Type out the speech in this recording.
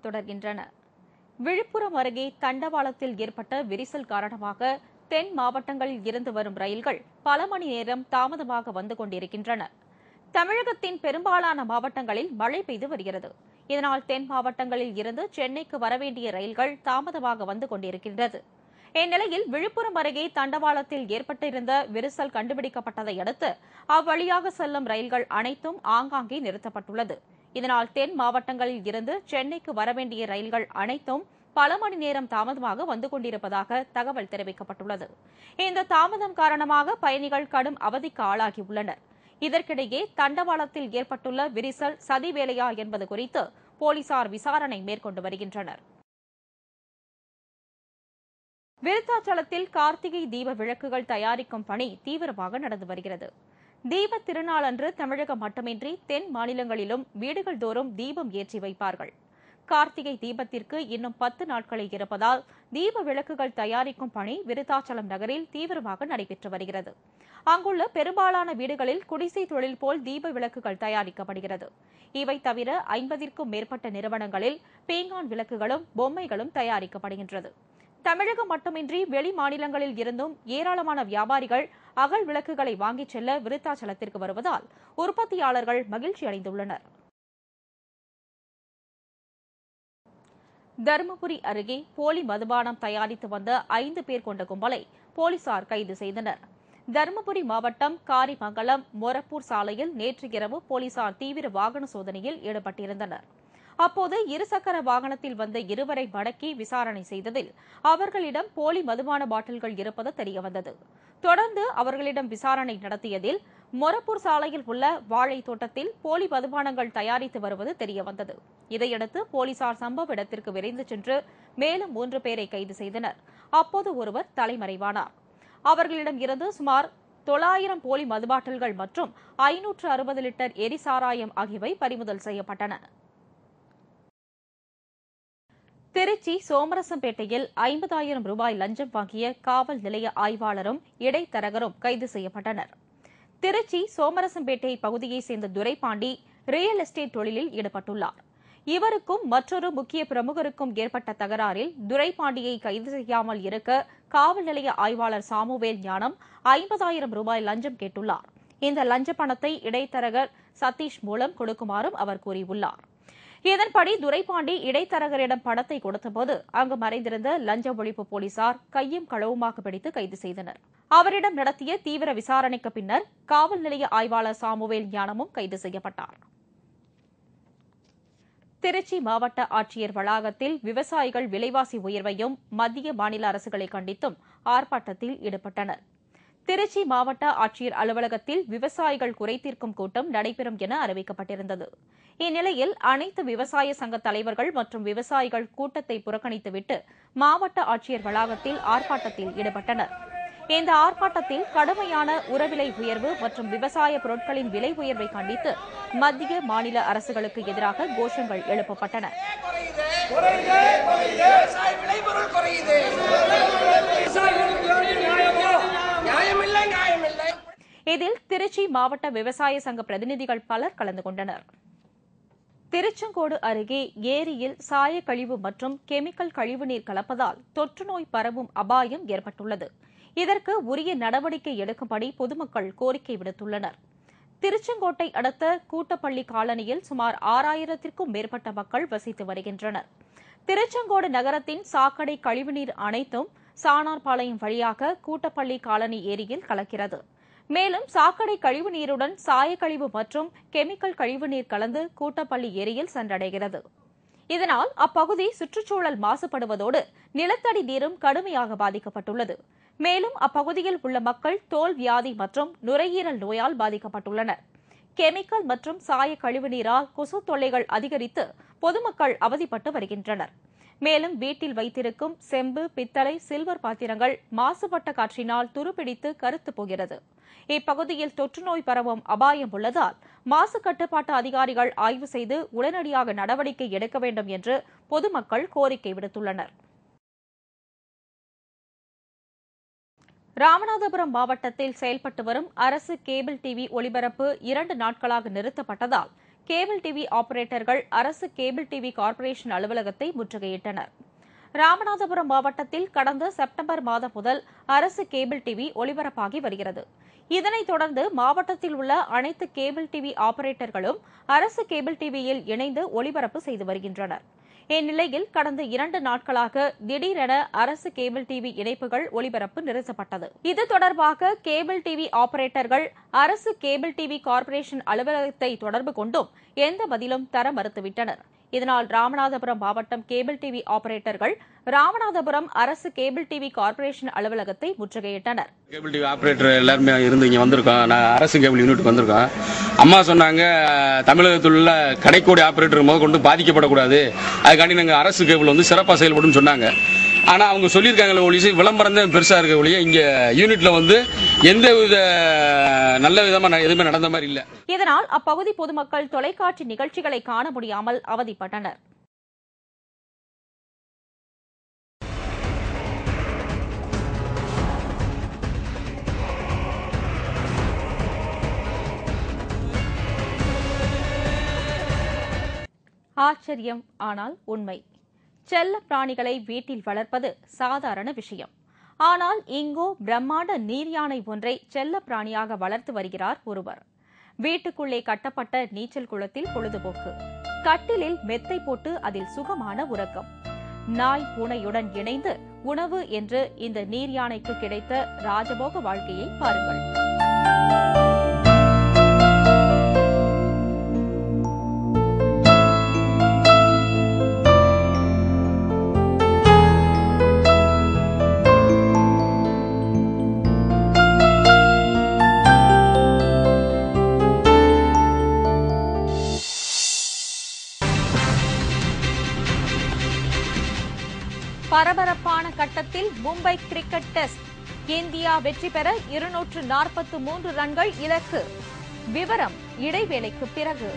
தொடர்கின்றன. விழுப்புரம் அருகே தண்டவாளத்தில் ஏற்பட்ட விரிசல் காரணமாக தென் மாவட்டங்களில் இருந்து வரும் ரயில்கள் பல மணி நேரம் தாமதமாக வந்து கொண்டிருக்கின்றன. தமிழகத்தின் பெரும்பாலான மாவட்டங்களில் மழை பெய்து வருகிறது. இதனால் தென் மாவட்டங்களில் இருந்து சென்னைக்கு வரவேண்டிய ரயில்கள் தாமதமாக வந்து கொண்டிருக்கின்றது. இந்நிலையில் விழுப்புரம் அருகே தண்டவாளத்தில் ஏற்பட்டிருந்த விரிசல் கண்டுபிடிக்கப்பட்டதை அடுத்து அவ்வழியாக செல்லும் ரயில்கள் அனைத்தும் ஆங்காங்கே நிறுத்தப்பட்டுள்ளது. இதனால் தென் மாவட்டங்களில் இருந்து சென்னைக்கு வரவேண்டிய ரயில்கள் அனைத்தும் பல மணி நேரம் தாமதமாக வந்து கொண்டிருப்பதாக தகவல் தெரிவிக்கப்பட்டுள்ளது. இந்த தாமதம் காரணமாக பயணிகள் கடும் அவதிக்கு ஆளாகியுள்ளனர். இதற்கிடையே தண்டவாளத்தில் ஏற்பட்டுள்ள விரிசல் சதி வேலையா என்பது குறித்து போலீசார் விசாரணை மேற்கொண்டு வருகின்றனர். விருத்தாச்சலத்தில் கார்த்திகை தீப விளக்குகள் தயாரிக்கும் பணி தீவிரமாக நடந்து வருகிறது. தீப திருநாளன்று தமிழகம் மட்டுமின்றி தென் மாநிலங்களிலும் வீடுகள் தோறும் தீபம் ஏற்றி வைப்பார்கள். கார்த்திகை தீபத்திற்கு இன்னும் 10 நாட்களே இருப்பதால் தீப விளக்குகள் தயாரிக்கும் பணி விருத்தாச்சலம் நகரில் தீவிரமாக நடைபெற்று வருகிறது. அங்குள்ள பெரும்பாலான வீடுகளில் குடிசை தொழில் போல் தீப விளக்குகள் தயாரிக்கப்படுகிறது. இவை தவிர 50க்கும் மேற்பட்ட நிறுவனங்களில் பீங்கான் விளக்குகளும் பொம்மைகளும் தயாரிக்கப்படுகின்றது. தமிழகம் மட்டுமின்றி வெளி மாநிலங்களில் இருந்தும் ஏராளமான வியாபாரிகள் அகல் விளக்குகளை வாங்கிச் செல்ல விருத்தாச்சலத்திற்கு வருவதால் உற்பத்தியாளர்கள் மகிழ்ச்சி அடைந்துள்ளனர். தருமபுரி அருகே போலி மதுபானம் தயாரித்து வந்த 5 பேர் கொண்ட கும்பலை போலீசார் கைது செய்தனர். தருமபுரி மாவட்டம் காரிமங்கலம் மொரப்பூர் சாலையில் நேற்று இரவு போலீசார் தீவிர வாகன சோதனையில் ஈடுபட்டிருந்தனர். அப்போது இருசக்கர வாகனத்தில் வந்த இருவரை மடக்கி விசாரணை செய்ததில் அவர்களிடம் போலி மதுபான பாட்டில்கள் இருப்பது தெரியவந்தது. தொடர்ந்து அவர்களிடம் விசாரணை நடத்தியதில் மொரப்பூர் சாலையில் உள்ள வாழை தோட்டத்தில் போலி மதுபானங்கள் தயாரித்து வருவது தெரியவந்தது. இதையடுத்து போலீசார் சம்பவ இடத்திற்கு விரைந்து சென்று மேலும் 3 பேரை கைது செய்தனர். அப்போது ஒருவர் தலைமறைவானார். அவர்களிடம் இருந்து சுமார் 900 போலி மதுபாட்டில்கள் மற்றும் 560 லிட்டர் எரிசாராயம் ஆகியவை பறிமுதல் செய்யப்பட்டன. திருச்சி சோமரசம்பேட்டையில் 50,000 ரூபாய் லஞ்சம் வாங்கிய காவல் நிலைய ஆய்வாளரும் இடைத்தரகரும் கைது செய்யப்பட்டனர். திருச்சி சோமரசம்பேட்டை பகுதியைச் சேர்ந்த துரைபாண்டி ரியல் எஸ்டேட் தொழிலில் ஈடுபட்டுள்ளார். இவருக்கும் மற்றொரு முக்கிய பிரமுகருக்கும் ஏற்பட்ட தகராறில் துரைபாண்டியை கைது செய்யாமல் இருக்க காவல் நிலைய ஆய்வாளர் சாமுவேல் ஞானம் 50,000 ரூபாய் லஞ்சம் கேட்டுள்ளார். இந்த லஞ்ச பணத்தை இடைத்தரகர் சதீஷ் மூலம் கொடுக்குமாறும் அவர் கூறியுள்ளார். இதன்படி துரைபாண்டி இடைத்தரகரிடம் பணத்தை கொடுத்தபோது அங்கு மறைந்திருந்த லஞ்ச ஒழிப்பு போலீசார் கையும் களவுமாக பிடித்து கைது செய்தனர். அவரிடம் நடத்திய தீவிர விசாரணைக்கு பின்னர் காவல் நிலைய ஆய்வாளர் சாமுவேல் ஞானமும் கைது செய்யப்பட்டார். திருச்சி மாவட்ட ஆட்சியர் வளாகத்தில் விவசாயிகள் விலைவாசி உயர்வையும் மத்திய மாநில அரசுகளை கண்டித்தும் ஆர்ப்பாட்டத்தில் ஈடுபட்டனர். திருச்சி மாவட்ட ஆட்சியர் அலுவலகத்தில் விவசாயிகள் குறைதீர்க்கும் கூட்டம் நடைபெறும் என அறிவிக்கப்பட்டிருந்தது. இந்நிலையில் அனைத்து விவசாய சங்க தலைவர்கள் மற்றும் விவசாயிகள் கூட்டத்தை புறக்கணித்துவிட்டு மாவட்ட ஆட்சியர் வளாகத்தில் ஆர்ப்பாட்டத்தில் ஈடுபட்டனர். இந்த ஆர்ப்பாட்டத்தில் கடுமையான உரவிலை உயர்வு மற்றும் விவசாய பொருட்களின் விலை உயர்வை கண்டித்து மத்திய மாநில அரசுகளுக்கு எதிராக கோஷங்கள் எழுப்பப்பட்டன. இதில் திருச்சி மாவட்ட விவசாய சங்க பிரதிநிதிகள் பலர் கலந்து கொண்டனர். திருச்செங்கோடு அருகே ஏரியில் சாயக்கழிவு மற்றும் கெமிக்கல் கழிவுநீர் கலப்பதால் தொற்றுநோய் பரவும் அபாயம் ஏற்பட்டுள்ளது. இதற்கு உரிய நடவடிக்கை எடுக்கும்படி பொதுமக்கள் கோரிக்கை விடுத்துள்ளனர். திருச்செங்கோட்டை அடுத்த கூட்டப்பள்ளி காலனியில் சுமார் 6000க்கும் மேற்பட்ட மக்கள் வசித்து வருகின்றனர். திருச்செங்கோடு நகரத்தின் சாக்கடை கழிவுநீர் அனைத்தும் சாணார்பாளையம் வழியாக கூட்டப்பள்ளி காலனி ஏரியில் கலக்கிறது. மேலும் சாக்கடை கழிவுநீருடன் சாயக்கழிவு மற்றும் கெமிக்கல் கழிவுநீர் கலந்து கூட்டப்பள்ளி ஏரியில் சென்றடைகிறது. இதனால் அப்பகுதி சுற்றுச்சூழல் மாசுபடுவதோடு நிலத்தடி நீரும் கடுமையாக பாதிக்கப்பட்டுள்ளது. மேலும் அப்பகுதியில் உள்ள மக்கள் தோல் வியாதி மற்றும் நுரையீரல் நோயால் பாதிக்கப்பட்டுள்ளனர். கெமிக்கல் மற்றும் சாய கழிவுநீரால் கொசு தொல்லைகள் அதிகரித்து பொதுமக்கள் அவதிப்பட்டு வருகின்றனர். மேலும் வீட்டில் வைத்திருக்கும் செம்பு, பித்தளை, சில்வர் பாத்திரங்கள் மாசுபட்ட காற்றினால் துருப்பிடித்து கருத்து போகிறது. இப்பகுதியில் தொற்றுநோய் பரவும் அபாயம் உள்ளதால் மாசு கட்டுப்பாட்டு அதிகாரிகள் ஆய்வு செய்து உடனடியாக நடவடிக்கை எடுக்க வேண்டும் என்று பொதுமக்கள் கோரிக்கை விடுத்துள்ளனர். ராமநாதபுரம் மாவட்டத்தில் செயல்பட்டு வரும் அரசு கேபிள் டிவி ஒளிபரப்பு 2 நாட்களாக நிறுத்தப்பட்டதால் கேபிள் டிவி ஆபரேட்டர்கள் அரசு கேபிள் டிவி கார்ப்பரேஷன் அலுவலகத்தை முற்றுகையிட்டனர். ராமநாதபுரம் மாவட்டத்தில் கடந்த செப்டம்பர் மாதம் முதல் அரசு கேபிள் டிவி ஒளிபரப்பாகி வருகிறது. இதனைத் தொடர்ந்து மாவட்டத்தில் உள்ள அனைத்து கேபிள் டிவி ஆபரேட்டர்களும் அரசு கேபிள் டிவியில் இணைந்து ஒளிபரப்பு செய்து வருகின்றனர். இந்நிலையில் கடந்த 2 நாட்களாக திடீரென அரசு கேபிள் டிவி இணைப்புகள் ஒளிபரப்பு நிறுத்தப்பட்டது. இது தொடர்பாக கேபிள் டிவி ஆபரேட்டர்கள் அரசு கேபிள் டிவி கார்ப்பரேஷன் அலுவலகத்தை தொடர்பு கொண்டும் எந்த பதிலும் தர மறுத்துவிட்டனர். இதனால் ராமநாதபுரம் மாவட்டம் கேபிள் டிவி ஆபரேட்டர்கள் ராமநாதபுரம் அரசு கேபிள் டிவி கார்ப்பரேஷன் அலுவலகத்தை முற்றுகையிட்டனர். கேபிள் டிவி ஆபரேட்டர் எல்லாருமே இருந்து இங்க வந்திருக்கோம். நான் அரசு கேபிள் யூனிட் வந்திருக்கோம். அம்மா சொன்னாங்க, தமிழகத்தில் உள்ள கடைக்கோடி ஆபரேட்டர் முதல் கொண்டு பாதிக்கப்படக்கூடாது, அதுக்காண்டி நாங்கள் அரசு கேபிள் வந்து சிறப்பாக செயல்படும் சொன்னாங்க. ஆனா அவங்க சொல்லியிருக்காங்களே ஒழிச்சு விளம்பரம் தான் பெருசா இருக்க ஒழிய இங்க யூனிட்ல வந்து எந்த வித நல்ல விதமா எதுவுமே நடந்த மாதிரி இல்ல. இதனால் அப்பகுதி பொதுமக்கள் தொலைக்காட்சி நிகழ்ச்சிகளை காண முடியாமல் அவதிப்பட்டனர். ஆச்சரியம், ஆனால் உண்மை. செல்ல பிராணிகளை வீட்டில் வளர்ப்பது சாதாரண விஷயம். ஆனால் இங்கோ பிரம்மாண்ட நீர் யானை ஒன்றை செல்ல பிராணியாக வளர்த்து வருகிறார் ஒருவர். வீட்டுக்குள்ளே கட்டப்பட்ட நீச்சல் குளத்தில் பொழுதுபோக்கு, கட்டிலில் மெத்தை போட்டு அதில் சுகமான உறக்கம், நாய் பூனையுடன் இணைந்து உணவு என்று இந்த நீர் யானைக்கு கிடைத்த ராஜபோக வாழ்க்கையை பாருங்கள். பரபரப்பான கட்டத்தில் மும்பை கிரிக்கெட் டெஸ்ட். இந்தியா வெற்றி பெற 243 ரன்கள் இலக்கு. விவரம் இடைவேளைக்கு பிறகு.